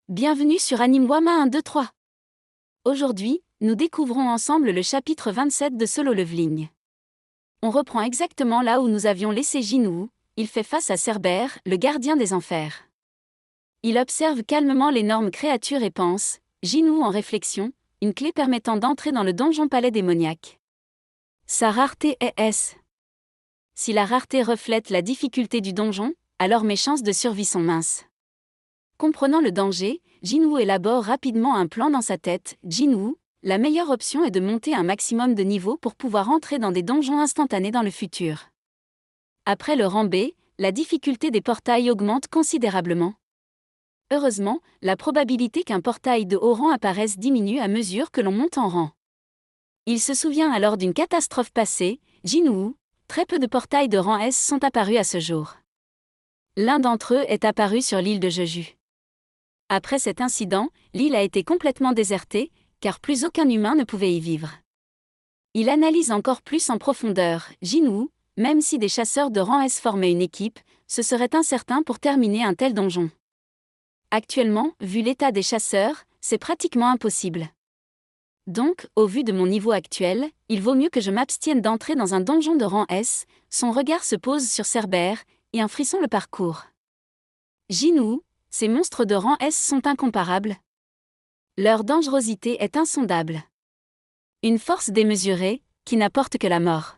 Bienvenue sur Anime-Wama 1, 2, 3. Aujourd'hui, nous découvrons ensemble le chapitre 27 de Solo Leveling. On reprend exactement là où nous avions laissé Jinwoo. Il fait face à Cerbère, le gardien des enfers. Il observe calmement l'énorme créature et pense, Jinwoo en réflexion, une clé permettant d'entrer dans le donjon palais démoniaque. Sa rareté est S. Si la rareté reflète la difficulté du donjon, alors mes chances de survie sont minces. Comprenant le danger, Jinwoo élabore rapidement un plan dans sa tête. Jinwoo, la meilleure option est de monter un maximum de niveaux pour pouvoir entrer dans des donjons instantanés dans le futur. Après le rang B, la difficulté des portails augmente considérablement. Heureusement, la probabilité qu'un portail de haut rang apparaisse diminue à mesure que l'on monte en rang. Il se souvient alors d'une catastrophe passée. Jinwoo, très peu de portails de rang S sont apparus à ce jour. L'un d'entre eux est apparu sur l'île de Jeju. Après cet incident, l'île a été complètement désertée, car plus aucun humain ne pouvait y vivre. Il analyse encore plus en profondeur. Jinwoo, même si des chasseurs de rang S formaient une équipe, ce serait incertain pour terminer un tel donjon. Actuellement, vu l'état des chasseurs, c'est pratiquement impossible. Donc, au vu de mon niveau actuel, il vaut mieux que je m'abstienne d'entrer dans un donjon de rang S. Son regard se pose sur Cerbère, et un frisson le parcourt. Jinwoo, ces monstres de rang S sont incomparables. Leur dangerosité est insondable. Une force démesurée, qui n'apporte que la mort.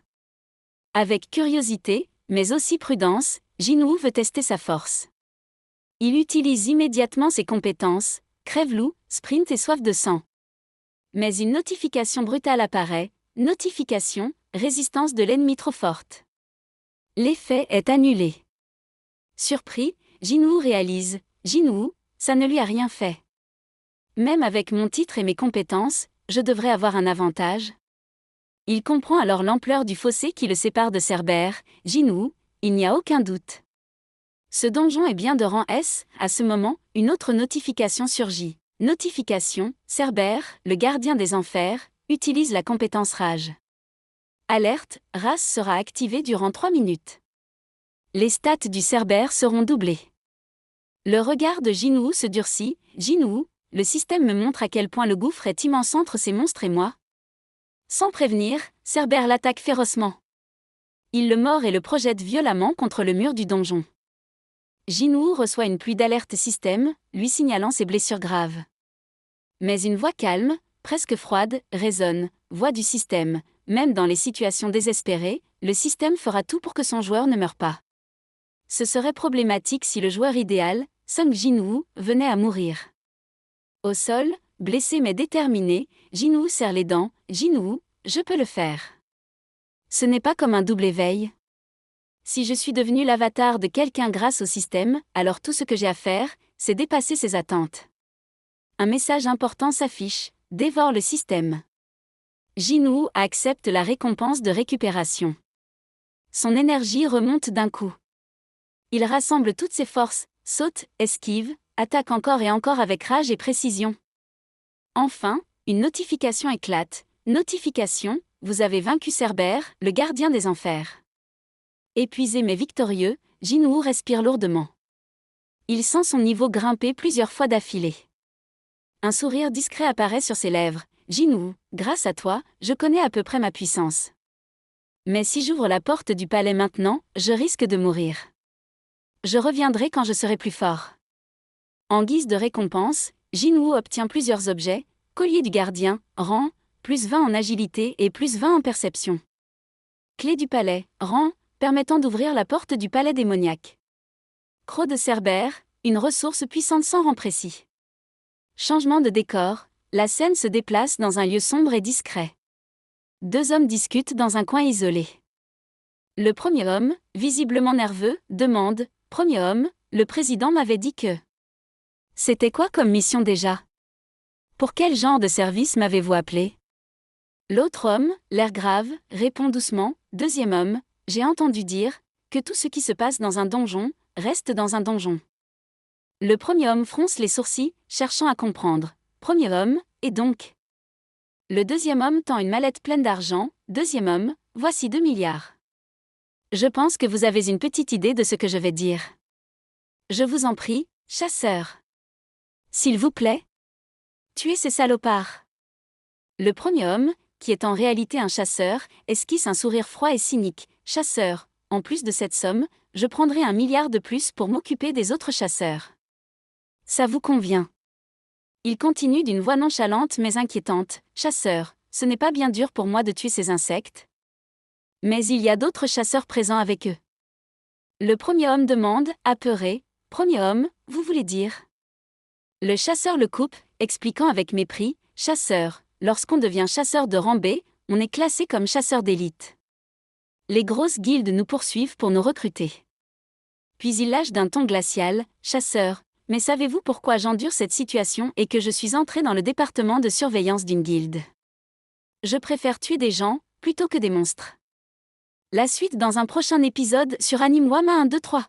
Avec curiosité, mais aussi prudence, Jinwoo veut tester sa force. Il utilise immédiatement ses compétences, crève-loup, sprint et soif de sang. Mais une notification brutale apparaît, notification, résistance de l'ennemi trop forte. L'effet est annulé. Surpris, Jinwoo réalise, Jinwoo, ça ne lui a rien fait. Même avec mon titre et mes compétences, je devrais avoir un avantage. Il comprend alors l'ampleur du fossé qui le sépare de Cerbère. Jinwoo, il n'y a aucun doute. Ce donjon est bien de rang S. À ce moment, une autre notification surgit. Notification, Cerbère, le gardien des enfers, utilise la compétence rage. Alerte, race sera activée durant 3 minutes. Les stats du Cerbère seront doublées. Le regard de Jinwoo se durcit. Jinwoo, le système me montre à quel point le gouffre est immense entre ces monstres et moi. Sans prévenir, Cerbère l'attaque férocement. Il le mord et le projette violemment contre le mur du donjon. Jinwoo reçoit une pluie d'alertes système, lui signalant ses blessures graves. Mais une voix calme, presque froide, résonne, voix du système. Même dans les situations désespérées, le système fera tout pour que son joueur ne meure pas. Ce serait problématique si le joueur idéal, Sung Jinwoo, venait à mourir. Au sol, blessé mais déterminé, Jinwoo serre les dents. Jinwoo, je peux le faire. Ce n'est pas comme un double éveil. Si je suis devenu l'avatar de quelqu'un grâce au système, alors tout ce que j'ai à faire, c'est dépasser ses attentes. Un message important s'affiche, dévore le système. Jinwoo accepte la récompense de récupération. Son énergie remonte d'un coup. Il rassemble toutes ses forces, saute, esquive, attaque encore et encore avec rage et précision. Enfin, une notification éclate. Notification, vous avez vaincu Cerbère, le gardien des enfers. Épuisé mais victorieux, Jinwoo respire lourdement. Il sent son niveau grimper plusieurs fois d'affilée. Un sourire discret apparaît sur ses lèvres. Jinwoo, grâce à toi, je connais à peu près ma puissance. Mais si j'ouvre la porte du palais maintenant, je risque de mourir. Je reviendrai quand je serai plus fort. En guise de récompense, Jinwoo obtient plusieurs objets, collier du gardien, rang, plus 20 en agilité et plus 20 en perception. Clé du palais, rang, permettant d'ouvrir la porte du palais démoniaque. Croc de Cerbère, une ressource puissante sans rang précis. Changement de décor, la scène se déplace dans un lieu sombre et discret. Deux hommes discutent dans un coin isolé. Le premier homme, visiblement nerveux, demande, « Premier homme, le président m'avait dit que… » C'était quoi comme mission déjà? Pour quel genre de service m'avez-vous appelé? L'autre homme, l'air grave, répond doucement, « Deuxième homme, j'ai entendu dire que tout ce qui se passe dans un donjon, reste dans un donjon. » Le premier homme fronce les sourcils, cherchant à comprendre. Premier homme, et donc? Le deuxième homme tend une mallette pleine d'argent. Deuxième homme, voici 2 milliards. Je pense que vous avez une petite idée de ce que je vais dire. Je vous en prie, chasseur. S'il vous plaît. Tuez ces salopards. Le premier homme, qui est en réalité un chasseur, esquisse un sourire froid et cynique. Chasseur, en plus de cette somme, je prendrai 1 milliard de plus pour m'occuper des autres chasseurs. Ça vous convient? Il continue d'une voix nonchalante mais inquiétante. Chasseur, ce n'est pas bien dur pour moi de tuer ces insectes. Mais il y a d'autres chasseurs présents avec eux. Le premier homme demande, apeuré. Premier homme, vous voulez dire? Le chasseur le coupe, expliquant avec mépris. Chasseur, lorsqu'on devient chasseur de rang B, on est classé comme chasseur d'élite. Les grosses guildes nous poursuivent pour nous recruter. Puis il lâche d'un ton glacial. Chasseur, mais savez-vous pourquoi j'endure cette situation et que je suis entré dans le département de surveillance d'une guilde? Je préfère tuer des gens, plutôt que des monstres. La suite dans un prochain épisode sur Anime Wama 1, 2, 3.